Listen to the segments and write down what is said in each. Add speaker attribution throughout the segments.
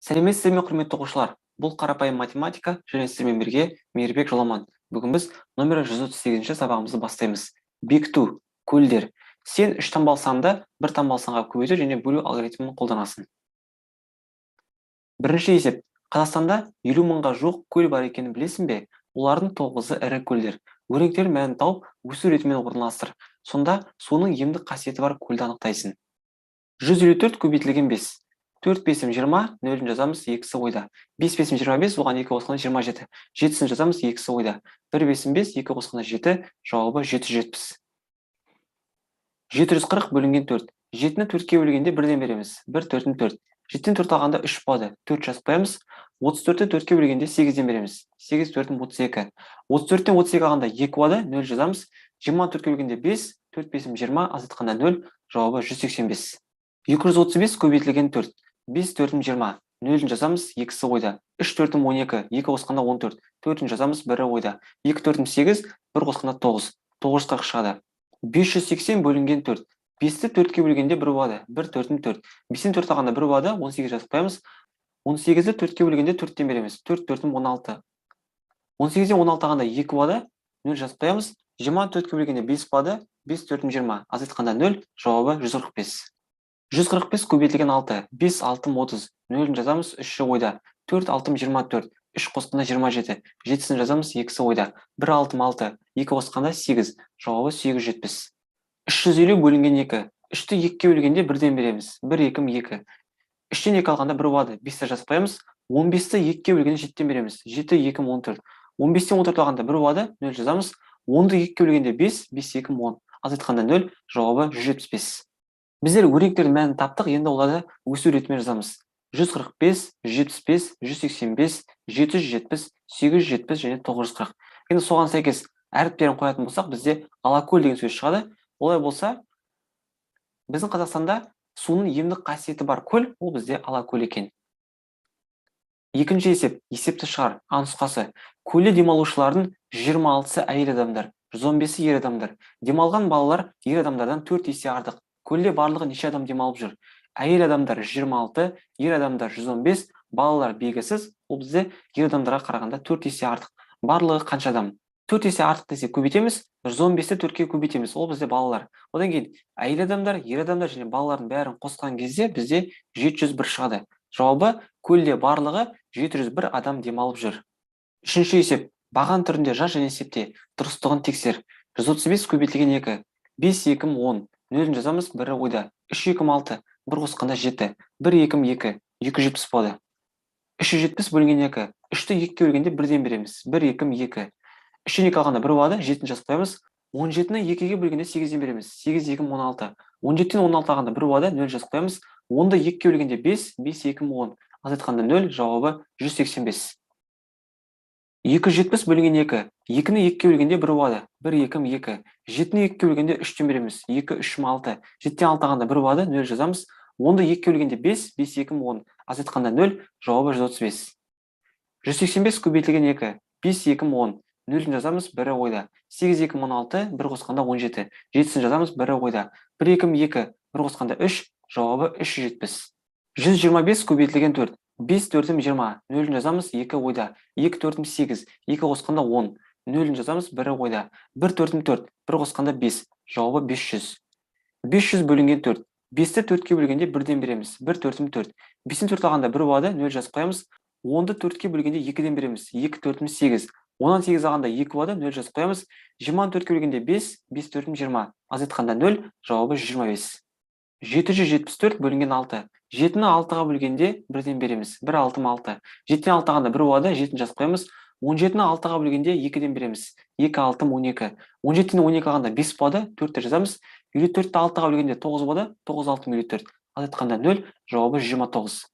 Speaker 1: Сәлеметсіздер ме, құрметті оқушылар? Бұл қарапайым математика және сіздермен бірге Мейірбек Жоламан. Бүгін біз номері 138-ші сабағымызды бастаймыз. Бекіту, көлдер. Сен 3 таңбалы санды 1 таңбалы санға көбейту және бөлу алгоритмін қолданасың. Бірінші есеп. Қазақстанда 50 мыңға жуық көл бар екенін білесің бе? Олардың 9-ы ірі көлдер. Өрнектер мәнін тауып, өсу ретімен орналастыр. Сонда суының емдік қасиеті бар көлді анықтайсың. 154 көбейтілген 5. 4 5-ім 20, 0-ін жазамыз, 2-сі ойда. 5 5-ім 25, оған 2 қосқанда 27. 7-сін жазамыз, 2-сі ойда. 1 5-ім 5, 2 қосқанда 7, жауабы 770. 740 бөлінген 4. 7-ні 4-ке бөлгенде 1-ден береміз. 1 4-ін 4. 7-тен 4 алғанда 3 болады. 4 жазып қоямыз. 34-ті 4-ке бөлгенде 8-ден береміз. 8 4-ін 32. 34-тен 32 алғанда 2 болады. 0 жазамыз. 24-ке бөлгенде 5, 4 5-ім 20, азайтқанда 0, жауабы 185. 235 көбейтілген 4. 5 4-ім 20, 0-ін жазамыз, 2-сі ойда. 3 4-ім 12, 2 қосқанда 14, 4-ін жазамыз, 1-і ойда. 2 4-ім 8, 1 қосқанда 9, 940 шығады. 580 бөлінген 4. 5-ті 4-ке бөлгенде 1 болады. 1 4-ім 4. 5-тен 4 алғанда 1 болады, 18 жазып қоямыз. 18-ті 4-ке бөлгенде 4-тен береміз. 4 4-ім 16. 18-ден 16 алғанда 2 болады, 0 жазып қоямыз. 24-ке бөлгенде 5 болады, 5 4-ім 20, азайтқанда 0, жауабы 145. 145 көбейтілген 6, 5 6-ым 30, 0-ін жазамыз, 3-і ойда. 4 6-ым 24, 3 қосқанда 27, 7-сін жазамыз, 2-сі ойда. 1 6-ым 6, 2 қосқанда 8, жауабы 870. 350 бөлінген 2, 3-ті 2-ке бөлгенде 1-ден береміз. 1 2-ім 2. 3-тен 2 алғанда 1 болады, 5-ті жазып қоямыз. 15-ті 2-ке бөлгенде 7-ден береміз. 7 2-ім 14. 15-тен 14 алғанда 1 болады, 0 жазамыз. 10-ды 2-ке бөлгенде 5, 5 2-ім 10. Азайтқанда 0, жауабы 175. Біздер өрнектердің мәнін таптық, енді оларды өсу ретімен жазамыз. 145, 175, 185, 770, 870 және 940. Енді соған сәйкес әріптерін қоятын болсақ, бізде алакөл деген сөз шығады. Олай болса, біздің Қазақстанда суының емдік қасиеті бар көл, ол бізде алакөл екен. Екінші есеп, есепті шығар, А нұсқасы. Көлде демалушылардың 26-сы әйел адамдар, 115-і ер адамдар. Демалған балалар ер адамдардан 4 есе артық. Көлде барлығы неше адам демалып жүр? Әйел адамдар 26, ер адамдар 115, балалар белгісіз. Ол бізде ер адамдарға қарағанда 4 есе артық. Барлығы қанша адам? 4 есе артық десе көбейтеміз, 115-ті 4-ке көбейтеміз. Ол бізде балалар. Одан кейін әйел адамдар, ер адамдар және балалардың бәрін қосқан кезде бізде 701 шығады. Жауабы көлде барлығы 701 адам демалып жүр. Үшінші есеп, баған түрінде жаз және есепте дұрыстығын тексер. 135 көбейтілген 2, 5 2-ім 10, 0-ін жазамыз, 1-і ойда. 3 2-ім 6, 1 қосқанда 7, 1 2-ім 2, 270 болады. 370 бөлінген 2, 3-ті 2-ке бөлгенде 1-ден береміз. 1 2-ім 2. 3-тен 2 алғанда 1 болады, 7-ін жазып қоямыз. 17-ні 2-ге бөлгенде 8-ден береміз. 8 2-ім 16. 17-тен 16 алғанда 1 болады, 0 жазып қоямыз. 10-ды 2-ке бөлгенде 5, 5 2-ім 10. Азайтқанда 0, жауабы 185. 270 бөлінген 2. 2-ні 2-ке бөлгенде 1 болады. 1 2-ім 2. 7-ні 2-ке бөлгенде 3-тен береміз. 2 3-ім 6. 7-тен 6 алғанда 1 болады, 0 жазамыз. 10-ды 2-ке бөлгенде 5, 5 2-ім 10. Азайтқанда 0, жауабы 135. 185 көбейтілген 2. 5 2-ім 10. 0-ін жазамыз, 1-і ойда. 8 2-ім 16, 1 қосқанда 17. 7-сін жазамыз, 1-і ойда. 1 2-ім 2, 1 қосқанда 3, жауабы 370. 125 көбейтілген 4. 5 4-ім 20, 0-ін жазамыз, 2 ойда. 2 4-ім 8, 2 қосқанда 10, 0-ін жазамыз, 1-і ойда. 1 4-ім 4, 1 қосқанда 5, жауабы 500. 500 бөлінген 4. 5-ті 4-ке бөлгенде 1-ден береміз. 1 4-ім 4. 5-тен 4 алғанда 1 болады, 0 жазып қоямыз. 10-ды 4-ке бөлгенде 2-ден береміз. 2 4-ім 8. 10-нан 8 алғанда 2 болады, 0 жазып қоямыз. 20-ны 4-ке бөлгенде 5, 5 4-ім 20. Азайтқанда 0, жауабы 125. 774 бөлінген 6. 7-ні 6-ға бөлгенде 1-ден береміз. 1 6-ым 6. 7-тен 6 алғанда 1 болады, 7-ін жазып қоямыз. 17-ні 6-ға бөлгенде 2-ден береміз. 2 6-ым 12. 17-тен 12 алғанда 5 болады, 4-ті жазамыз. 54-ті 6-ға бөлгенде 9 болады, 9 6-ым 54. Азайтқанда 0, жауабы 129.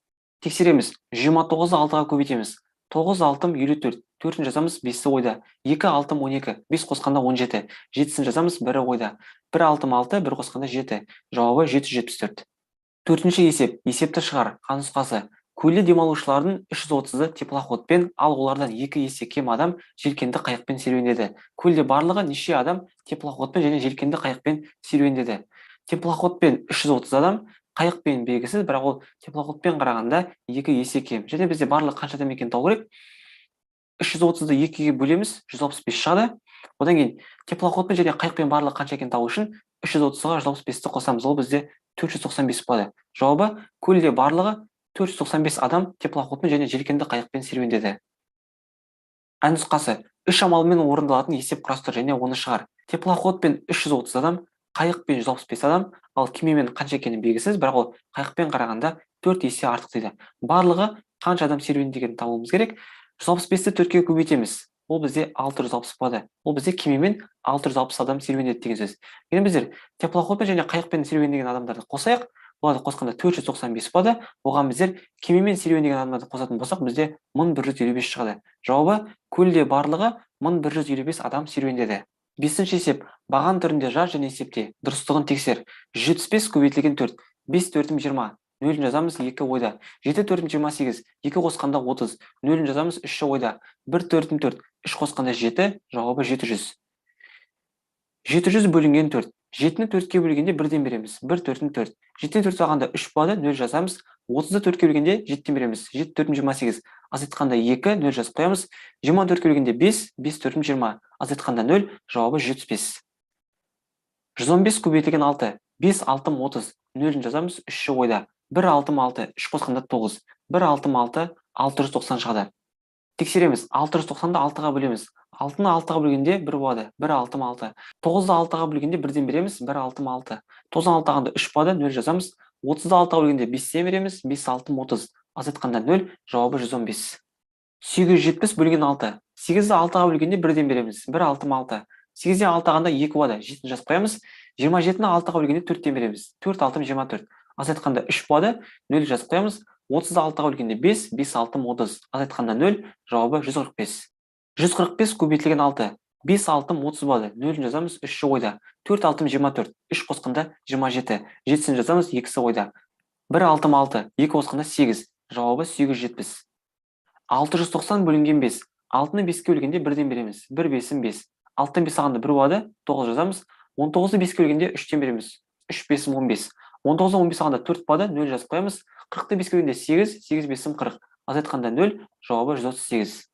Speaker 1: Тексереміз. 129-ды 6-ға көбейтеміз. 9 6-ым 54. 4-ін жазамыз, 5-сі ойда. 2 6-ым 12. 5 қосқанда 17. 7-сін жазамыз, 1-і ойда. 1 6-ым 6, 1 қосқанда 7. Жауабы 774. Төртінші есеп, есепті шығар, А нұсқасы. Көлде демалушылардың 330-ы теплоходпен, ал олардан 2 есе кем адам желкенді қайықпен серуендеді. Көлде барлығы неше адам теплоходпен және желкенді қайықпен серуендеді. Теплоходпен 330 адам, қайықпен белгісіз, бірақ ол теплоходпен қарағанда 2 есе кем. Және бізде барлығы қанша адам екенін табу керек. 330-ды 2-ге бөлеміз, 165 шығады. Одан кейін теплоходпен және қайықпен барлығы қанша екенін табу үшін 330-ға 165-ті қосамыз. Ол бізде 495 болады. Жауабы көлде барлығы 495 адам теплоходпен және желкенді қайықпен серуендеді. Ән нұсқасы: үш амалмен орындалатын есеп құрастыр және оны шығар. Теплоходпен 330 адам, қайықпен 165 адам, ал кемемен қанша екені белгісіз, бірақ ол қайықпен қарағанда 4 есе артық дейді. Барлығы қанша адам серуендегенін табуымыз керек. 165-ті 4-ке көбейтеміз. Ол бізде 660 болады. Ол бізде кемемен 660 адам серуендеді деген сөз. Енді біздер теплоходпен және қайықпен серуендеген адамдарды қосайық. Оларды қосқанда 495 болады. Оған біздер кемемен серуендеген адамдарды қосатын болсақ, бізде 1155 шығады. Жауабы көлде барлығы 1155 адам серуендеді. Бесінші есеп: баған түрінде жаз және есепте. Дұрыстығын тексер. 175 көбейтілген 4. 5 4 20. Нөлін жазамыз 2 ойда. 7 4 28. 2 қосқанда 30. Нөлін жазамыз 3 ойда. 1 4 4. 3 қосқанда 7. Жауабы 700. 700 бөлінген 4. 7-ні 4-ке бөлгенде 1-ден береміз. 1 4 4. 7-тен 4 алғанда 3 болады, 0 жазамыз. 30-ды 4-ке бөлгенде 7-ден береміз. 7 4 28. Азайтқанда 2, 0 жазып қоямыз. 24-ке бөлгенде 5, 5 4 20. Азайтқанда 0, жауабы 175. 115 көбейтілген 6. 5 6 30. 0-ін жазамыз, 3 ойда. 1 6 6. 3 қосқанда 9. 1 6 6. 690 шығады. Тексереміз. 690-ды 6-ға бөлеміз. 6-ны 6-ға бөлгенде 1 болады. 1 6 6. 9-ды 6-ға бөлгенде 1-ден береміз. 1 6 6. 9-дан 6 алғанда 3 болады. 0 жазамыз. 30-ды 6-ға бөлгенде 5-ден береміз. 5 6 30. Азайтқанда 0. Жауабы 115. 870 бөлген 6. 8-ді 6-ға бөлгенде 1-ден береміз. 1 6 6. 8-ден 6 алғанда 2 болады. 7-ні жазып қоямыз. 27-ні 6-ға бөлгенде 4-ден береміз. 4 6 24. Азайтқанда 3 болады. 0 жазып қоямыз. 30-ды 6-ға бөлгенде 5, 5 6 30. Азайтқанда 0, жауабы 145. 145 көбейтілген 6. 5 6 30 болады. 0-ін жазамыз, 3 ойда. 4 6 24. 3 қосқанда 27. 7-сін жазамыз, 2 ойда. 1 6 6. 2 қосқанда 8. Жауабы 870. 690 бөлінген 5. 6-ны 5-ке бөлгенде 1-ден береміз. 1 5 5. 6-тан 5 алғанда 1 болады. 9 жазамыз. 19-ды 5-ке бөлгенде 3-тен береміз. 3 5 15. 19-дан 15 алғанда 4 болады. 0 жазып қоямыз. 40-ты 5-ке бөлгенде 8, 8 5 40. Азайтқанда 0, жауабы 138.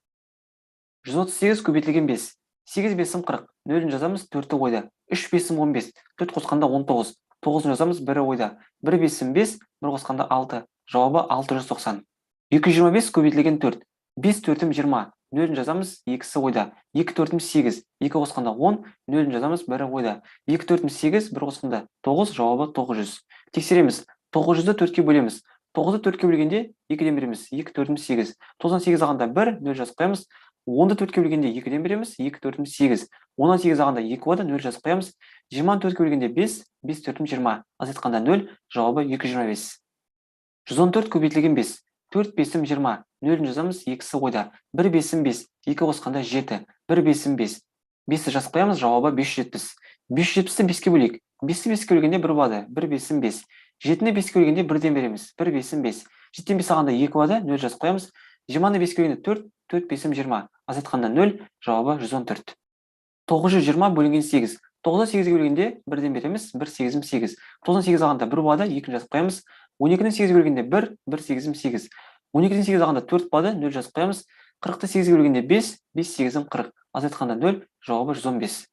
Speaker 1: 138 көбейтілген 5. 8 5 40. 0-ін жазамыз, 4-ті ойда. 3 5 15. 4 қосқанда 19. 9-ын жазамыз, 1 ойда. 1 5 5. 1 қосқанда 6. Жауабы 690. 225 көбейтілген 4. 5 4 20. 0-ін жазамыз, 2 ойда. 2 4 8. 2 қосқанда 10. 0-ін жазамыз, 1 ойда. 2 4 8. 1 қосқанда 9. Жауабы 900. Тексереміз. 900-ды 4-ке бөлеміз. 9-ды 4-ке бөлгенде 2-ден береміз. 2 4 8. 9-дан 8 алғанда 1, 0 жазып қоямыз. 10-ды 4-ке бөлгенде 2-ден береміз. 2 4 8. 10-дан 8 алғанда 2 болады, 0 жазып қоямыз. 20-ны 4-ке бөлгенде 5, 5 4 20. Азайтқанда 0, жауабы 225. 114 көбейтілген 5. 4 5 20. 0-ін жазамыз, 2 ойда. 1 5 5. 2 қосқанда 7. 1 5 5. 5-ті жазып қоямыз, жауабы 570. 570-ті 5-ке бөлейік. 5-ті 5-ке бөлгенде 1 болады. 1 5 5. 7-ні 5-ке бөлгенде 1-ден береміз. 1 5 5. 7-тен 5 алғанда 2 болады, 0 жазып қоямыз. 20-ны 5-ке бөлгенде 4, 4 5 20. Азайтқанда 0, жауабы 114. 920 бөлінген 8. 9-ды 8-ге бөлгенде 1-ден береміз. 1 8 8. 9-дан 8 алғанда 1 болады, 2-ні жазып қоямыз. 12-ні 8-ге бөлгенде 1, 1 8 8. 12-ден 8 алғанда 4 болады, 0 жазып қоямыз. 40-ты 8-ге бөлгенде 5, 5 8 40. Азайтқанда 0, жауабы 115.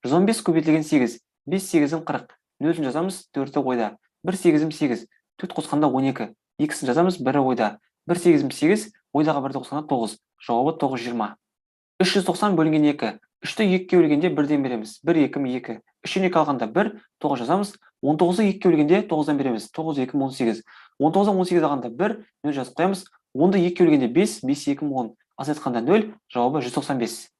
Speaker 1: 115 көбейтілген 8. 5 8 40. 0-ін жазамыз, 4-ті ойда. 1 8 8. 4 қосқанда 12. 2-сін жазамыз, 1 ойда. 1 8 8. Ойдаға 1-ді қосқанда 9. Жауабы 920. 390 бөлінген 2. 3-ті 2-ке бөлгенде 1-ден береміз. 1 2 2. 3-тен 2 алғанда 1, 9 жазамыз. 19-ды 2-ке бөлгенде 9-дан береміз. 9 2 18. 19-дан 18 алғанда 1, 0 жазып қоямыз. 10-ды 2-ке бөлгенде 5, 5 2 10. Азайтқанда 0, жауабы 195.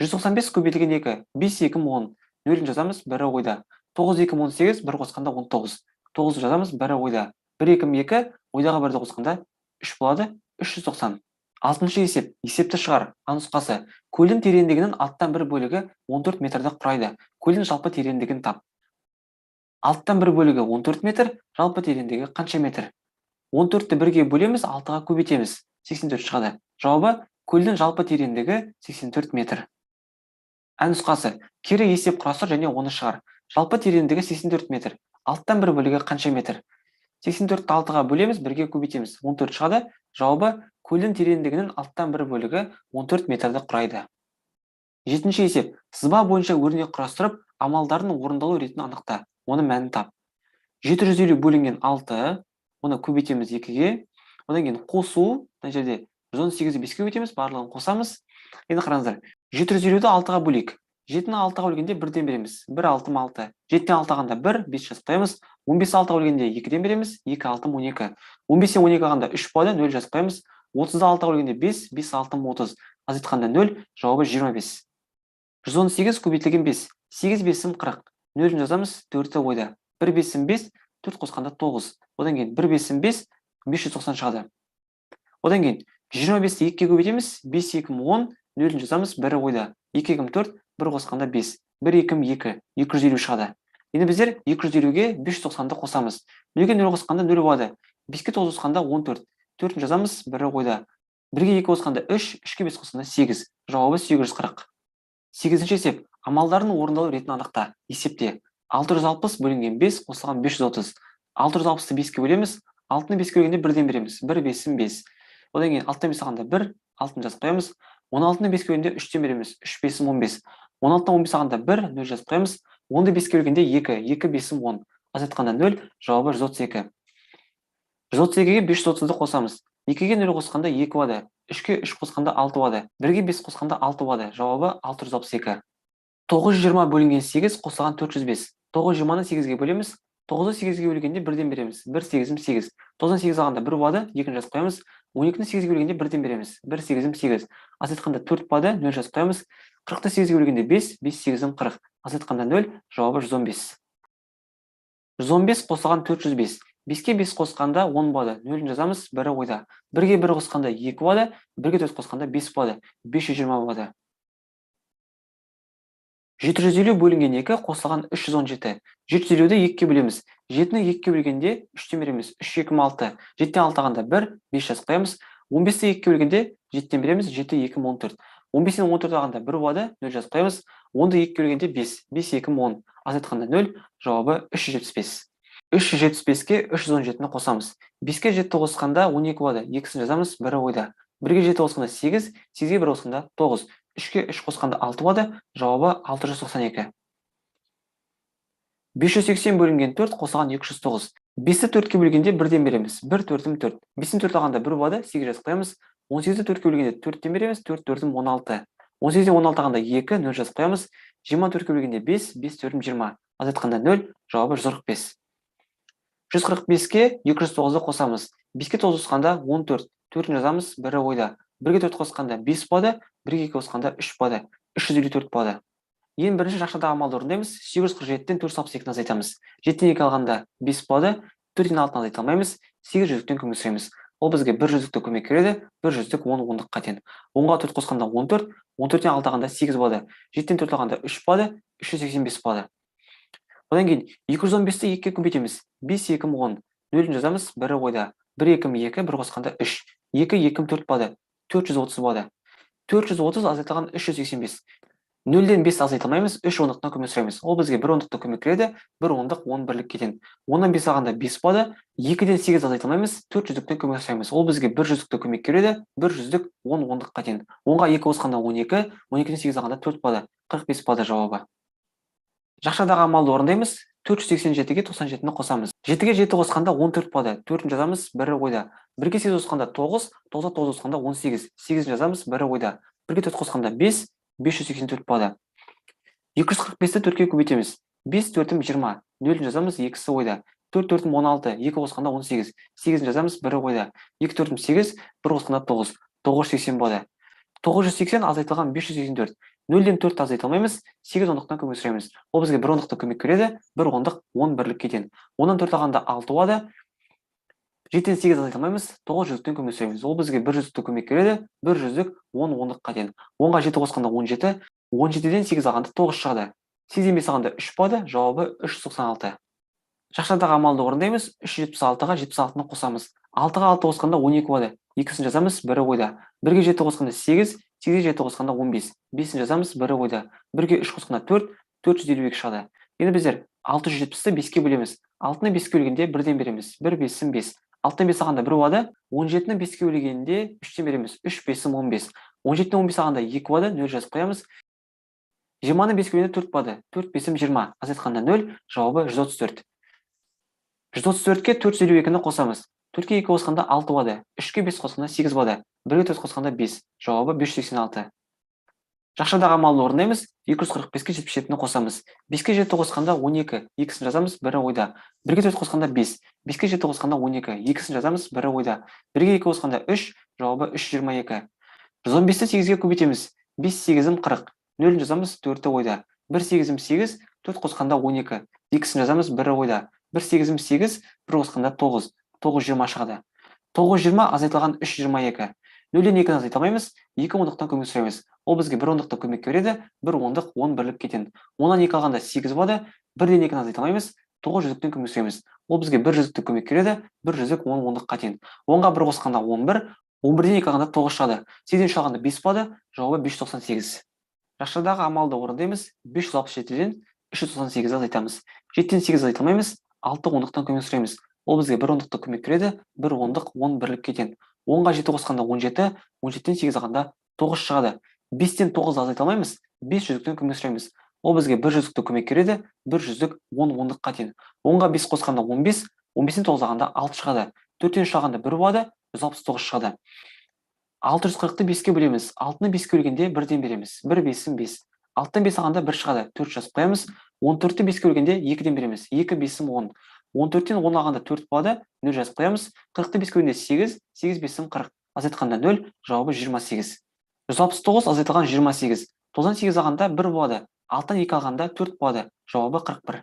Speaker 1: 195 көбейтілген 2. 5 2 10. 0-ін жазамыз, 1 ойда. 9 2 18. 1 қосқанда 19. 9 жазамыз, 1 ойда. 1 2 2. Ойдаға 1-ді қосқанда 3 болады. 390. 6-шы есеп. Есепті шығар. А нұсқасы. Көлдің тереңдігінің алттан бір бөлігі 14 метрді құрайды. Көлдің жалпы тереңдігін тап. Алттан бір бөлігі 14 метр, жалпы тереңдігі қанша метр? 14-ті 1-ге бөлеміз, 6-ға көбейтеміз. 84 шығады. Жауабы көлдің жалпы тереңдігі 84 метр. А нұсқасы. Кері есеп құрастыр және оны шығар. Жалпы тереңдігі 84 метр. Алттан бір бөлігі қанша метр? 84-ті 6-ға бөлеміз, 1-ге көбейтеміз. 14 шығады. Жауабы көлдің тереңдігінің алттан бір бөлігі 14 метрді құрайды. 7-ші есеп. Сызба бойынша өрнек құрастырып, амалдардың орындалу ретін анықта. Оның мәнін тап. 750 бөлінген 6, оны көбейтеміз 2-ге. Одан кейін қосу, мына жерде 118-ді 5-ге көбейтеміз, барлығын қосамыз. Енді қараңыздар. 750-ді 6-ға бөлейік. 7-ні 6-ға бөлгенде 1-ден береміз. 1 6 6. 7-тен 6 алғанда 1, 5 жазып қоямыз. 15-ті 6-ға бөлгенде 2-ден береміз. 2 6 12. 15-тен 12 алғанда 3 болады, 0 жазып қоямыз. 30-ды 6-ға бөлгенде 5, 5 6 30. Азайтқанда 0, жауабы 25. 118 көбейтілген 5. 8 5 40. 0-ін жазамыз, 4-ті ойда. 1 5 5, 4 қосқанда 9. Одан кейін 1 5 5, 590 шығады. Одан кейін 25-ті 2-ге көбейтеміз, 5 2 10, 0-ін жазамыз, 1 ойда. 2 2 4, 1 қосқанда 5. 1 2 2, 250 шығады. Енді біздер 250-ге 590-ды қосамыз. 0-ге 0 қосқанда 0 болады. 5-ке 9 қосқанда 14. 4-ін жазамыз, 1 ойда. 1-ге 2 қосқанда 3, 3-ге 5 қосқанда 8. Жауабы 840. 8-ші есеп. Амалдардың орындалу ретін анықта. Есепте 660 бөлінген 5 қосылған 530. 660-ты 5-ке бөлеміз. 6-ны 5-ке бөлгенде 1-ден береміз. 1 5 5. Одан кейін 6-тан 5 алғанда 1, 6-ны жазып қоямыз. 16-ны 5-ке бөлгенде 3-тен береміз. 3 5 15. 16-тан 15 алғанда 1, 0 жазып қоямыз. 10-ды 5-ке бөлгенде 2, 2 5 10. Азайтқанда 0, жауабы 132. 132-ге 530-ды қосамыз. 2-ге 0 қосқанда 2 болады. 3-ке 3 қосқанда 6 болады. 1-ге 5 қосқанда 6 болады. Жауабы 662. 920 бөлінген 8 қосылған 405. 920-ны 8-ге бөлеміз. 9-ды 8-ге бөлгенде 1-ден береміз. 1 8 8. 9-дан 8 алғанда 1 болады, 2-ні жазып қоямыз. 12-ні 8-ге бөлгенде 1-ден береміз. 1 8 8. Азайтқанда 4 болады, 0 жазып қоямыз. 40-ты 8-ге бөлгенде 5, 5 8 40. Азайтқанда 0, жауабы 115. 115 қосылған 405. 5-ке 5 қосқанда 10 болады, 0-ін жазамыз, 1 ойда. 1-ге 1 қосқанда 2 болады, 1-ге 4 қосқанда 5 болады, 520 болады. 750 бөлінген 2 қосылған 317. 750-ді 2-ке бөлеміз. 7-ні 2-ке бөлгенде 3-тен береміз. 3 2 6. 7-тен 6 алғанда 1, 5 жазып қоямыз. 15-ті 2-ке бөлгенде 7-тен береміз. 7 2 14. 15-тен 14 алғанда 1 болады, 0 жазып қоямыз. 10-ды 2-ке бөлгенде 5, 5 2 10. Азайтқанда 0, жауабы 375. 375-ке 317-ні қосамыз. 5-ке 7-ті қосқанда 12 болады, 2-сін жазамыз, 1 ойда. 1-ге 7 қосқанда 8, 8-ге 1 қосқанда 9. 3-ке 3 қосқанда 6 болады, жауабы 692. 580 бөлінген 4 қосылған 209. 5-ті 4-ке бөлгенде 1-ден береміз. 1 4 4. 5-тен 4 алғанда 1 болады, 8 жазып қоямыз. 18-ті 4-ке бөлгенде 4-тен береміз. 4 4 16. 18-ден 16 алғанда 2, 0 жазып қоямыз. 24-ке бөлгенде 5, 5 4 20. Азайтқанда 0, жауабы 145. 145-ке 209-ды қосамыз. 5-ке 9 қосқанда 14. 4-ін жазамыз, 1 ойда. 1-ге 4 қосқанда 5 болады, 1-ге 2 қосқанда 3 болады. 354 болады. Ең бірінші жақшадағы амалды орындаймыз. 847-тен 462-ні азайтамыз. 7-тен 2 алғанда 5 болады, 4-тен 6-ны азайта алмаймыз, 8 жүздіктен көмек сұраймыз. Ол бізге 1 жүздікті көмек береді, 1 жүздік 10 ондыққа тең. 10-ға 4 қосқанда 14, 14-тен 6 алғанда 8 болады, 7-тен 4 алғанда 3 болады, 385 болады. Одан кейін 215-ті 2-ке көбейтеміз. 5 2 10. 0-ін жазамыз, 1 ойда. 1 2 2, 1 қосқанда 3. 2 2 4 болады, 430 болады. 430 азайтылған 385. 0-ден 5 азайтылмаймыз, 3 ондықтан көмек сұраймыз. Ол бізге 1 ондықты көмек береді, 1 ондық 10 бірлік кетен. 10-нан 5 алғанда 5 болады, 2-ден 8 азайтылмаймыз, 4 жүздіктен көмек сұраймыз. Ол бізге 1 жүздікті көмек береді, 1 жүздік 10 ондыққа тең. 10-ға 2 қосқанда 12, 12-ден 8 алғанда 4 болады, 45 болады жауабы. Жақшадағы амалды орындаймыз. 487-ге 97-ні қосамыз. 7-ге 7 қосқанда 14 болады, 4-ін жазамыз, 1 ойда. 1-ге 8 қосқанда 9, 9-ға 9 қосқанда 18, 8-ін жазамыз, 1 ойда. 1-ге 4 қосқанда 5, 584 болады. 245-ті 4-ке көбейтеміз. 5 4 20, 0-ін жазамыз, 2-сі ойда. 4 4 16, 2 қосқанда 18, 8-ін жазамыз, 1 ойда. 2 4 8, 1 қосқанда 9, 980 болады. 980 азайтылған 584. 0-ден 4 азайта алмаймыз, 8 ондықтан көмек сұраймыз. Ол бізге 1 ондықты көмек береді, 1 ондық 10 бірлік кетен. 10-нан 4 алғанда 6 болады, 7-ден 8 азайта алмаймыз, 9 жүздіктен көмек сұраймыз. Ол бізге 1 жүздікті көмек береді, 1 жүздік 10 ондыққа тең. 10-ға 7 қосқанда 17, 17-ден 8 алғанда 9 шығады. 8-ден 5 алғанда 3 болады, жауабы 396. Жақшадағы амалды орындаймыз. 376-ға 76-ны қосамыз. 6-ға 6 қосқанда 12 болады. 2-сін жазамыз, 1 ойда. 1-ге 7 қосқанда 8, 8-ге 7 қосқанда 15. 5-сін жазамыз, 1 ойда. 1-ге 3 қосқанда 4, 452 шығады. Енді біздер 670-ті 5-ке бөлеміз. 6-ны 5-ке бөлгенде 1-ден береміз. 1 5-ім 5. 6-тан 5 алғанда 1 болады. 17-ні 5-ке бөлгенде 3-тен береміз. 3 5-ім 15. 17-тен 15 алғанда 2 болады. 0 жазып қоямыз. 20-ны 5-ке бөлгенде 4 болады. 4 5-ім 20. Азайтқанда 0. Жауабы 134. 134-ке 452-ні қосамыз. 4-ке 2 қосқанда 6 болады. 3-ке 5 қосқанда 8 болады. 1-ге 4 қосқанда 5. Жауабы 586. Жақшадағы амалды орындаймыз. 245-ке 77-ні қосамыз. 5-ке 7 қосқанда 12. 2-сін жазамыз, 1-і ойда. 1-ге 4 қосқанда 5. 5-ке 7 қосқанда 12. 2-сін жазамыз, 1-і ойда. 1-ге 2 қосқанда 3. Жауабы 322. 115-ті 8-ге көбейтеміз. 5 8-ім 40. 0-ін жазамыз, 4-і ойда. 1 8-ім 8. 4 қосқанда 12. 2-сін жазамыз, 1-і ойда. 1 8-ім 8. 1 қосқанда 9. 920 шығады. 920 азайтылған 322. 0-ден 2-ні азайта алмаймыз. 2 ондықтан көмек сұраймыз. Ол бізге 1 ондықты көмек береді. 1 ондық 10 бірлік кетен. 10-нан 2 алғанда 8 болады. 1-ден 2-ні азайта алмаймыз. 9 жүзіктен көмек сұраймыз. Ол бізге 1 жүзікті көмек береді. 1 жүзік 10 ондыққа тең. 10-ға 1 қосқанда 11. 11-ден 2 алғанда 9 шығады. 8-ден 3 алғанда 5 болады. Жауабы 598. Жақшадағы амалды орындаймыз. 567-ден 398 азайтамыз. 7-ден 8 азайта алмаймыз. 6 ондықтан көмек сұраймыз. Ол бізге 1 ондықты көмек береді. 1 ондық 10 бірлік кетен. 10-ға 7 қосқанда 17, 17-ден 8 алғанда 9 шығады. 5-тен 9 азайта алмаймыз. 5 жүзіктен көмек сұраймыз. Ол бізге 1 жүзікті көмек береді. 1 жүзік 10 ондыққа тең. 10-ға 5 қосқанда 15, 15-тен 9 алғанда 6 шығады. 4-тен 3 алғанда 1 болады, 169 шығады. 640-ты 5-ке бөлеміз. 6-ны 5-ке бөлгенде 1-ден береміз. 1 5-ім 5. 6-тан 5 алғанда 1 шығады. 4 жазып қоямыз. 14-ті 5-ке бөлгенде 2-ден береміз. 2 5-ім 10. 14-тен 10 алғанда 4 болады. 0 жазып қоямыз. 40-ты 5-ке бөлгенде 8. 8 5-ім 40. Азайтқанда 0. Жауабы 28. 169 азайтылған 28. 98 алғанда 1 болады. 6-тан 2 алғанда 4 болады. Жауабы 41.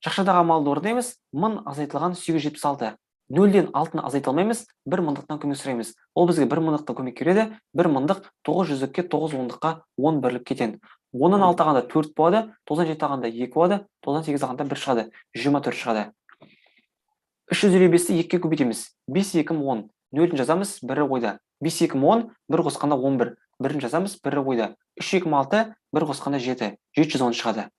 Speaker 1: Жақшадағы амалды орындаймыз. 1000 азайтылған 876. 0-ден 6-ны азайта алмаймыз. 1 мыңдықтан көмек сұраймыз. Ол бізге 1 мыңдықта көмек береді. 1 мыңдық 9 жүздікке 9 ондыққа 10 бірлік кетен. 10-нан 6 алғанда 4 болады. 97 алғанда 2 болады. 98 алғанда 1 шығады. 24 шығады. 355-ті 2-ке көбейтеміз. 5 2-ім 10. 0-ін жазамыз, 1-і ойда. 5 2-ім 10, 1 қосқанда 11. 1-ін жазамыз, 1-і ойда. 3 2-ім 6, 1 қосқанда 7. 710 шығады.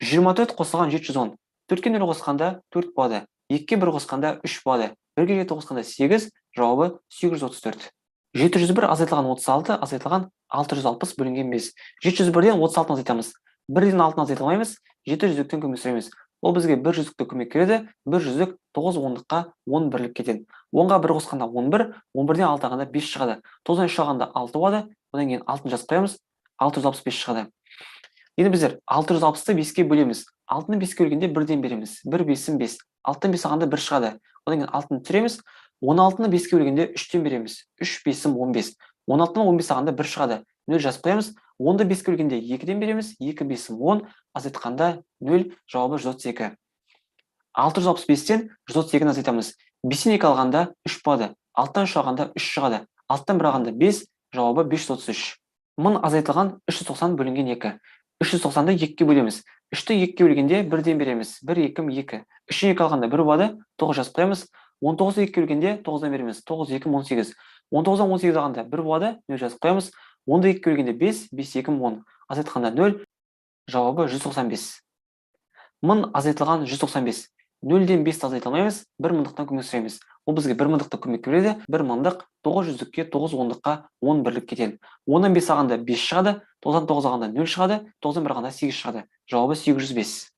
Speaker 1: 24 қосылған 710. 4-ке 0 қосқанда 4 болады. 2-ке 1 қосқанда 3 болады. 1-ге 7 қосқанда 8, жауабы 834. 701 азайтылған 36, азайтылған 660 бөлінген 5. 701-ден 36-ны азайтамыз. 1-ден 6-ны азайта алмаймыз. 7 жүздіктен көмек сұраймыз. Ол бізге 1 жүздікті көмек береді. 1 жүздік 9 ондыққа 10 бірлік кетен. 10-ға 1 қосқанда 11, 11-ден 6 алғанда 5 шығады. 9-дан 3 алғанда 6 болады. Одан кейін 6-ны жазып қоямыз. 665 шығады. Енді біздер 660-ты 5-ке бөлеміз. 6-ны 5-ке бөлгенде 1-ден береміз. 1 5-ім 5. 6-тан 5 алғанда 1 шығады. Одан кейін 6-ны түсіреміз. 16-ны 5-ке бөлгенде 3-тен береміз. 3 5-ім 15. 16-ны 15 алғанда 1 шығады. 0 жазып қоямыз. 10-ды 5-ке бөлгенде 2-ден береміз. 2 5-ім 10. Азайтқанда 0, жауабы 132. 665-тен 132-ні азайтамыз. 5-тен 2 алғанда 3 болады. 6-тан 3 алғанда 3 шығады. 6-тан 1 алғанда 5, жауабы 533. 1000 азайтылған 390 бөлінген 2. 390-ды 2-ке бөлеміз. 3-ті 2-ке бөлгенде 1-ден береміз. 1 2-ім 2. 3-тен 2 алғанда 1 болады. 9 жазып қоямыз. 19-ды 2-ке бөлгенде 9-дан береміз. 9 2-ім 18. 19-дан 18 алғанда 1 болады. 0 жазып қоямыз. 10-ды 2-ке бөлгенде 5, 5 2-ім 10. Азайтқанда 0, жауабы 195. 1000 азайтылған 195. 0-ден 5-ті азайта алмаймыз. 1 мыңдықтан көмек сұраймыз. Ол бізге 1 мыңдықты көмек береді. 1 мыңдық 9 жүздікке 9 ондыққа 10 бірлік кетен. 10-нан 5 алғанда 5 шығады. 9-дан 9 алғанда 0 шығады. 9-дан 1 алғанда 8 шығады. Жауабы 805.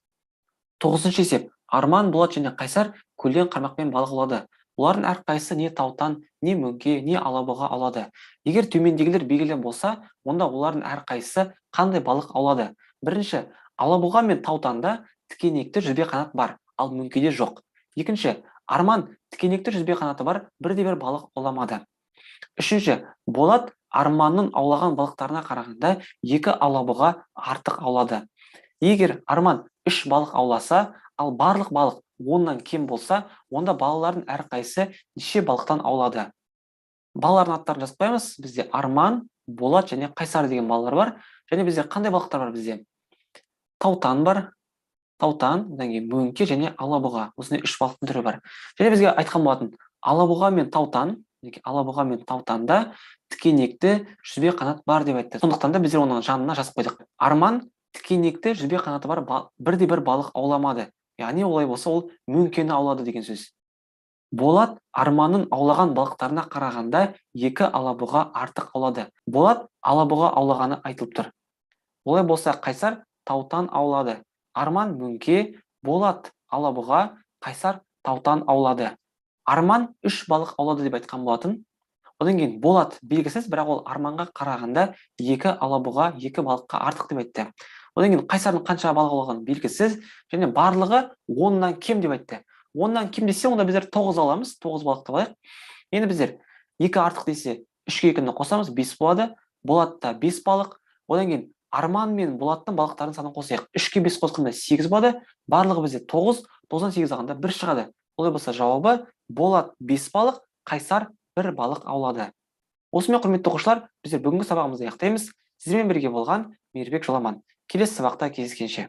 Speaker 1: 9-шы есеп. Арман, Болат және Қайсар көлден қармақпен балық аулады. Олардың әрқайсысы не таутан, не мөңке, не алабұға аулады. Егер төмендегілер белгілі болса, онда олардың әрқайсысы қандай балық аулады? Бірінші, алабұға мен таутанда тікенекті жүзбе қанат бар, ал мөңкеде жоқ. Екінші, Арман тікенекті жүзбе қанаты бар, бірде-бір балық ауламады. Үшінші, Болат Арманның аулаған балықтарына қарағанда 2 алабұға артық аулады. Егер Арман 3 балық ауласа, ал барлық балық 10-нан кем болса, онда балалардың әрқайсысы неше балықтан аулады? Балалардың аттарын жазып қоямыз. Бізде Арман, Болат және Қайсар деген балалар бар. Және бізде қандай балықтар бар бізде? Таутан бар. Таутан, одан кейін мөңке және алабұға. Осындай 3 балықтың түрі бар. Және бізге айтқан болатын, алабұға мен таутанда тікенекті жүзбе қанат бар деп айтты. Сондықтан да біздер оның жанына жазып қойдық. Арман тікенекті жүзбе қанаты бар бірде-бір балық ауламады. яғни олай болса ол мөңкені аулады деген сөз. Болат арманның аулаған балықтарына қарағанда 2 алабұға артық аулады. Болат алабұға аулағаны айтылып тұр. Олай болса Қайсар таутан аулады. Арман мөңке, Болат алабұға, Қайсар таутан аулады. Арман 3 балық аулады деп айтқан болатын. Одан кейін Болат белгісіз, бірақ ол арманға қарағанда 2 алабұға 2 балыққа артық деп айтты. Одан кейін Қайсардың қанша балық аулағаны белгісіз, және барлығы 10-нан кем деп айтты. 10-нан кем десе, онда біздер 9 аламыз, 9 балықты алайық. Енді біздер 2 артық десе, 3-ке 2-ні қосамыз, 5 болады. Болатта 5 балық. Одан кейін Арман мен Болаттың балықтарын санын қосайық. 3-ке 5 қосқанда 8 болады. Барлығы бізде 9, 9-дан 8 алғанда 1 шығады. Олай болса жауабы Болат 5 балық, Қайсар 1 балық аулады. Осымен құрметті оқушылар, біздер бүгінгі сабағымызды аяқтаймыз. Сіздермен бірге болған Мейірбек Жоламан. Келесі сабақта кездескенше.